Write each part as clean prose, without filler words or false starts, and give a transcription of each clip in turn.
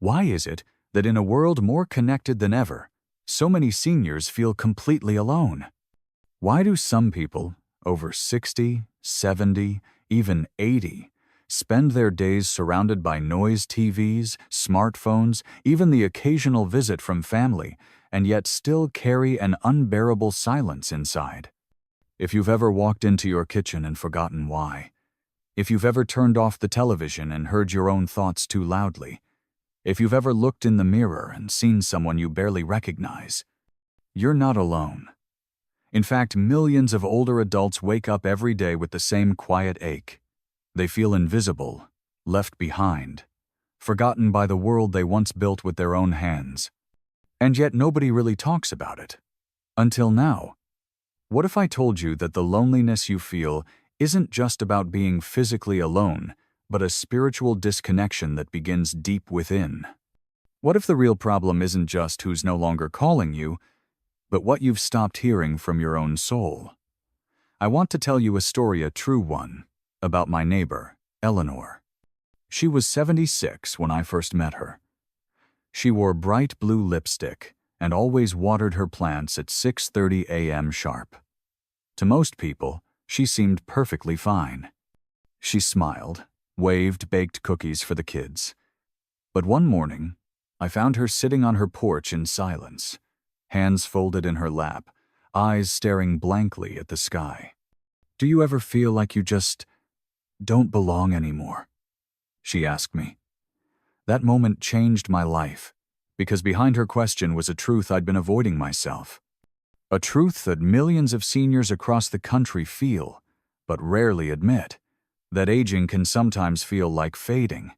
Why is it that in a world more connected than ever, so many seniors feel completely alone? Why do some people, over 60, 70, even 80, spend their days surrounded by noise TVs, smartphones, even the occasional visit from family, and yet still carry an unbearable silence inside? If you've ever walked into your kitchen and forgotten why, if you've ever turned off the television and heard your own thoughts too loudly, if you've ever looked in the mirror and seen someone you barely recognize, you're not alone. In fact, millions of older adults wake up every day with the same quiet ache. They feel invisible, left behind, forgotten by the world they once built with their own hands. And yet nobody really talks about it. Until now. What if I told you that the loneliness you feel isn't just about being physically alone, but a spiritual disconnection that begins deep within? What if the real problem isn't just who's no longer calling you, but what you've stopped hearing from your own soul? I want to tell you a story, a true one, about my neighbor, Eleanor. She was 76 when I first met her. She wore bright blue lipstick and always watered her plants at 6:30 a.m. sharp. To most people, she seemed perfectly fine. She smiled, waved baked cookies for the kids. But one morning, I found her sitting on her porch in silence, hands folded in her lap, eyes staring blankly at the sky. "Do you ever feel like you just don't belong anymore?" she asked me. That moment changed my life, because behind her question was a truth I'd been avoiding myself. A truth that millions of seniors across the country feel, but rarely admit, that aging can sometimes feel like fading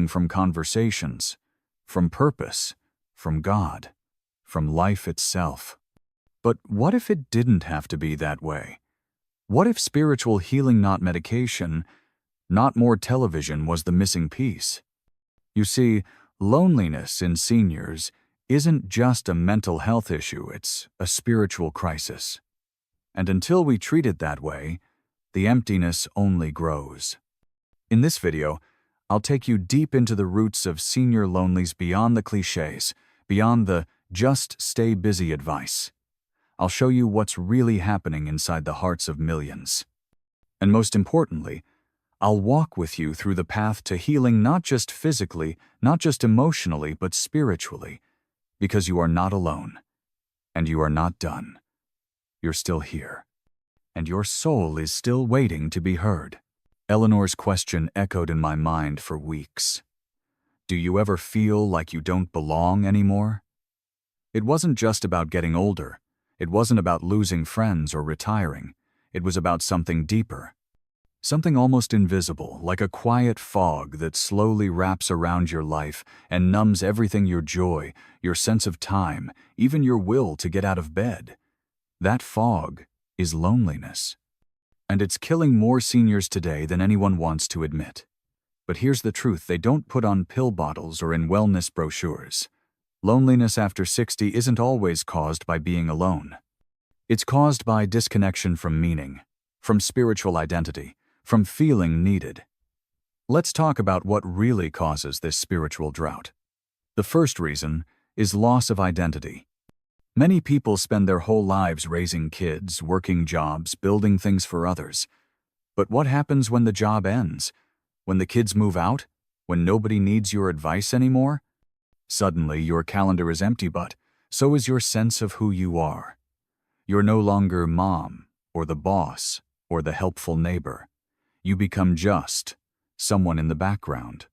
from conversations, from purpose, from God, from life itself. But what if it didn't have to be that way? What if spiritual healing, not medication, not more television, was the missing piece? You see, loneliness in seniors isn't just a mental health issue, it's a spiritual crisis. And until we treat it that way, the emptiness only grows. In this video, I'll take you deep into the roots of senior loneliness, beyond the cliches, beyond the just stay busy advice. I'll show you what's really happening inside the hearts of millions. And most importantly, I'll walk with you through the path to healing, not just physically, not just emotionally, but spiritually, because you are not alone, and you are not done. You're still here, and your soul is still waiting to be heard. Eleanor's question echoed in my mind for weeks. Do you ever feel like you don't belong anymore? It wasn't just about getting older. It wasn't about losing friends or retiring. It was about something deeper. Something almost invisible, like a quiet fog that slowly wraps around your life and numbs everything: your joy, your sense of time, even your will to get out of bed. That fog is loneliness. And it's killing more seniors today than anyone wants to admit. But here's the truth: they don't put on pill bottles or in wellness brochures. Loneliness after 60 isn't always caused by being alone. It's caused by disconnection from meaning, from spiritual identity, from feeling needed. Let's talk about what really causes this spiritual drought. The first reason is loss of identity. Many people spend their whole lives raising kids, working jobs, building things for others. But what happens when the job ends? When the kids move out? When nobody needs your advice anymore? Suddenly, your calendar is empty, but so is your sense of who you are. You're no longer mom, or the boss, or the helpful neighbor. You become just someone in the background.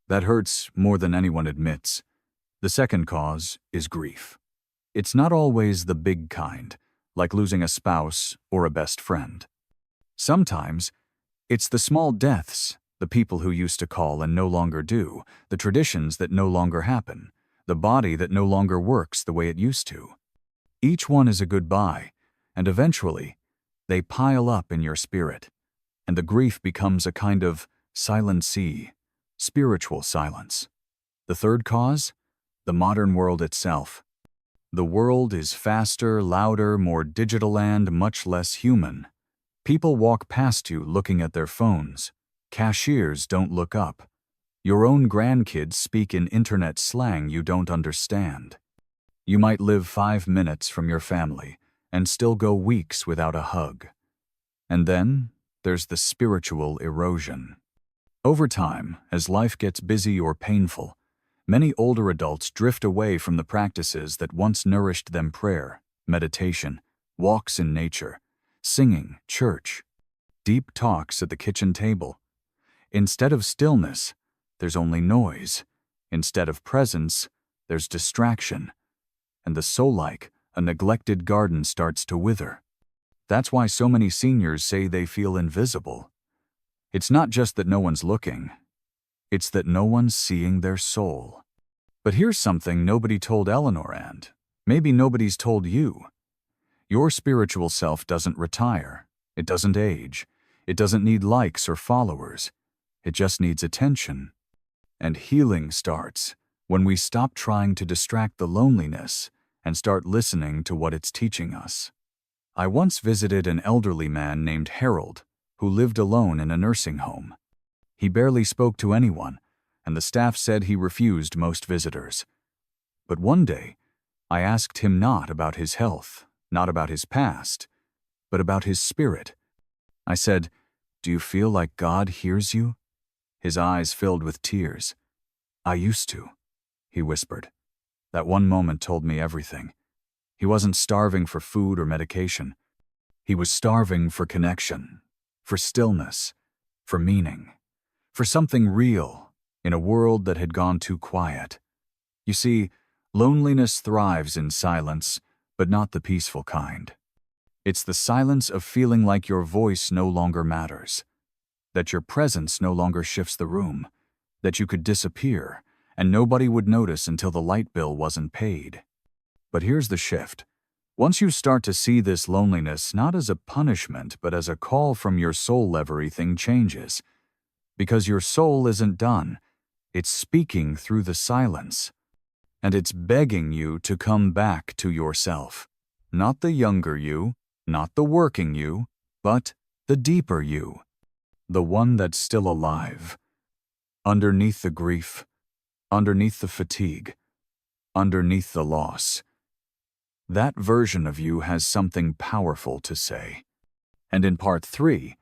That hurts more than anyone admits. The second cause is grief. It's not always the big kind, like losing a spouse or a best friend. Sometimes, it's the small deaths, the people who used to call and no longer do, the traditions that no longer happen, the body that no longer works the way it used to. Each one is a goodbye, and eventually, they pile up in your spirit, and the grief becomes a kind of silent sea, spiritual silence. The third cause? The modern world itself. The world is faster, louder, more digital, and much less human. People walk past you looking at their phones. Cashiers don't look up. Your own grandkids speak in internet slang you don't understand. You might live 5 minutes from your family and still go weeks without a hug. And then there's the spiritual erosion. Over time, as life gets busy or painful, many older adults drift away from the practices that once nourished them: prayer, meditation, walks in nature, singing, church, deep talks at the kitchen table. Instead of stillness, there's only noise. Instead of presence, there's distraction. And the soul, like a neglected garden, starts to wither. That's why so many seniors say they feel invisible. It's not just that no one's looking. It's that no one's seeing their soul. But here's something nobody told Eleanor, and maybe nobody's told you. Your spiritual self doesn't retire. It doesn't age. It doesn't need likes or followers. It just needs attention. And healing starts when we stop trying to distract the loneliness and start listening to what it's teaching us. I once visited an elderly man named Harold who lived alone in a nursing home. He barely spoke to anyone, and the staff said he refused most visitors. But one day, I asked him not about his health, not about his past, but about his spirit. I said, "Do you feel like God hears you?" His eyes filled with tears. "I used to," he whispered. That one moment told me everything. He wasn't starving for food or medication. He was starving for connection, for stillness, for meaning, for something real in a world that had gone too quiet. You see, loneliness thrives in silence, but not the peaceful kind. It's the silence of feeling like your voice no longer matters, that your presence no longer shifts the room, that you could disappear and nobody would notice until the light bill wasn't paid. But here's the shift. Once you start to see this loneliness not as a punishment but as a call from your soul, everything changes. Because your soul isn't done. It's speaking through the silence. And it's begging you to come back to yourself. Not the younger you, not the working you, but the deeper you. The one that's still alive. Underneath the grief, underneath the fatigue, underneath the loss. That version of you has something powerful to say. And in part 3,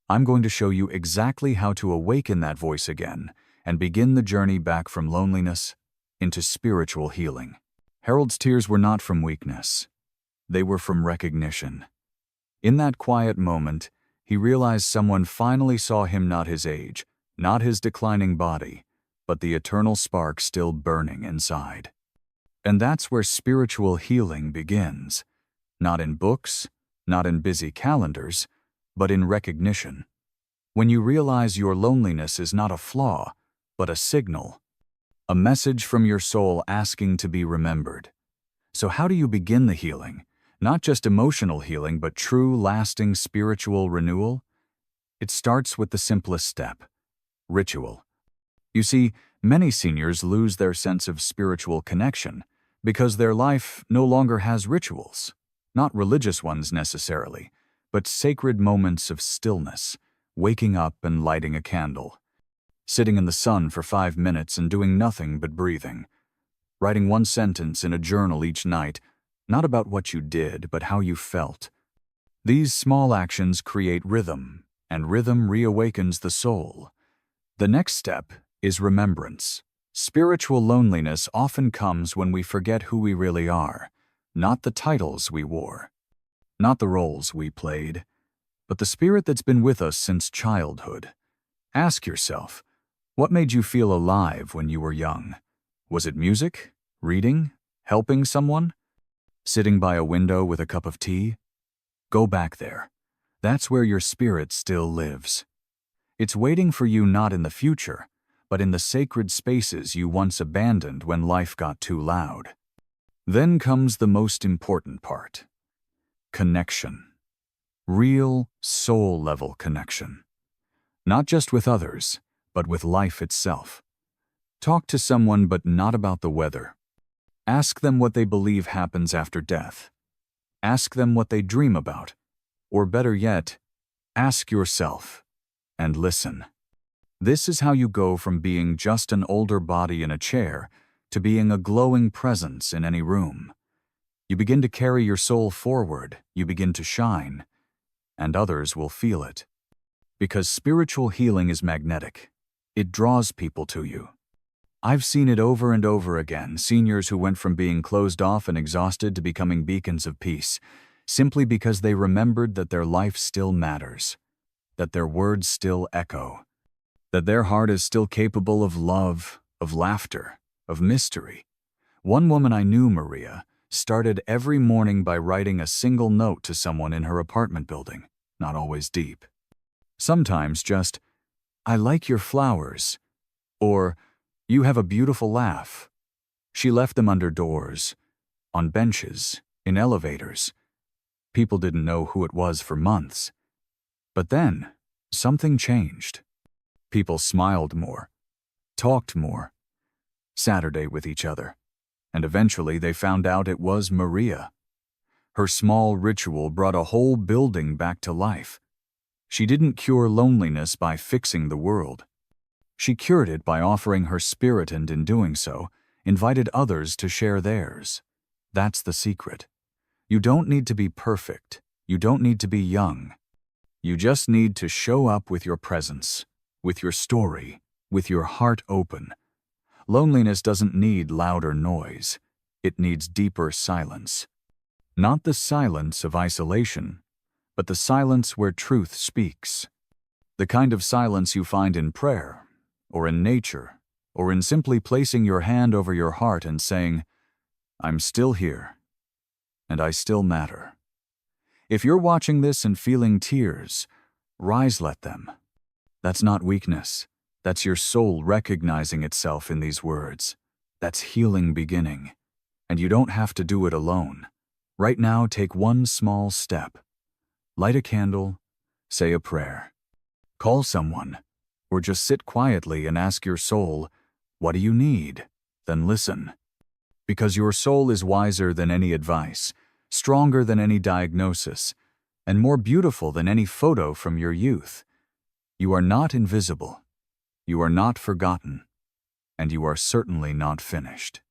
I'm going to show you exactly how to awaken that voice again and begin the journey back from loneliness into spiritual healing. Harold's tears were not from weakness. They were from recognition. In that quiet moment, he realized someone finally saw him, not his age, not his declining body, but the eternal spark still burning inside. And that's where spiritual healing begins. Not in books, not in busy calendars, but in recognition. When you realize your loneliness is not a flaw, but a signal. A message from your soul asking to be remembered. So how do you begin the healing? Not just emotional healing, but true, lasting spiritual renewal? It starts with the simplest step: ritual. You see, many seniors lose their sense of spiritual connection because their life no longer has rituals. Not religious ones necessarily, but sacred moments of stillness, waking up and lighting a candle, sitting in the sun for 5 minutes and doing nothing but breathing, writing one sentence in a journal each night, not about what you did, but how you felt. These small actions create rhythm, and rhythm reawakens the soul. The next step is remembrance. Spiritual loneliness often comes when we forget who we really are, not the titles we wore, not the roles we played, but the spirit that's been with us since childhood. Ask yourself, what made you feel alive when you were young? Was it music, reading, helping someone, sitting by a window with a cup of tea? Go back there. That's where your spirit still lives. It's waiting for you, not in the future, but in the sacred spaces you once abandoned when life got too loud. Then comes the most important part: connection. Real, soul-level connection. Not just with others, but with life itself. Talk to someone, but not about the weather. Ask them what they believe happens after death. Ask them what they dream about. Or better yet, ask yourself and listen. This is how you go from being just an older body in a chair to being a glowing presence in any room. You begin to carry your soul forward, you begin to shine, and others will feel it. Because spiritual healing is magnetic. It draws people to you. I've seen it over and over again, seniors who went from being closed off and exhausted to becoming beacons of peace, simply because they remembered that their life still matters, that their words still echo, that their heart is still capable of love, of laughter, of mystery. One woman I knew, Maria, started every morning by writing a single note to someone in her apartment building, not always deep. Sometimes just, "I like your flowers," or "You have a beautiful laugh." She left them under doors, on benches, in elevators. People didn't know who it was for months. But then, something changed. People smiled more, talked more, Saturday with each other, and eventually they found out it was Maria. Her small ritual brought a whole building back to life. She didn't cure loneliness by fixing the world. She cured it by offering her spirit, and in doing so, invited others to share theirs. That's the secret. You don't need to be perfect. You don't need to be young. You just need to show up with your presence, with your story, with your heart open. Loneliness doesn't need louder noise. It needs deeper silence. Not the silence of isolation, but the silence where truth speaks. The kind of silence you find in prayer, or in nature, or in simply placing your hand over your heart and saying, "I'm still here, and I still matter." If you're watching this and feeling tears, rise, let them. That's not weakness. That's your soul recognizing itself in these words. That's healing beginning. And you don't have to do it alone. Right now, take one small step. Light a candle, say a prayer, call someone, or just sit quietly and ask your soul, "What do you need?" Then listen. Because your soul is wiser than any advice, stronger than any diagnosis, and more beautiful than any photo from your youth. You are not invisible. You are not forgotten. And you are certainly not finished.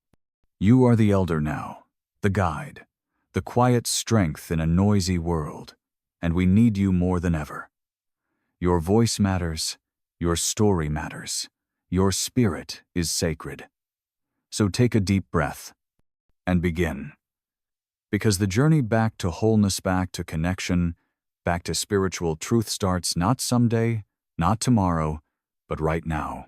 You are the elder now, the guide, the quiet strength in a noisy world, and we need you more than ever. Your voice matters. Your story matters. Your spirit is sacred. So take a deep breath and begin. Because the journey back to wholeness, back to connection, back to spiritual truth starts not someday, not tomorrow, but right now.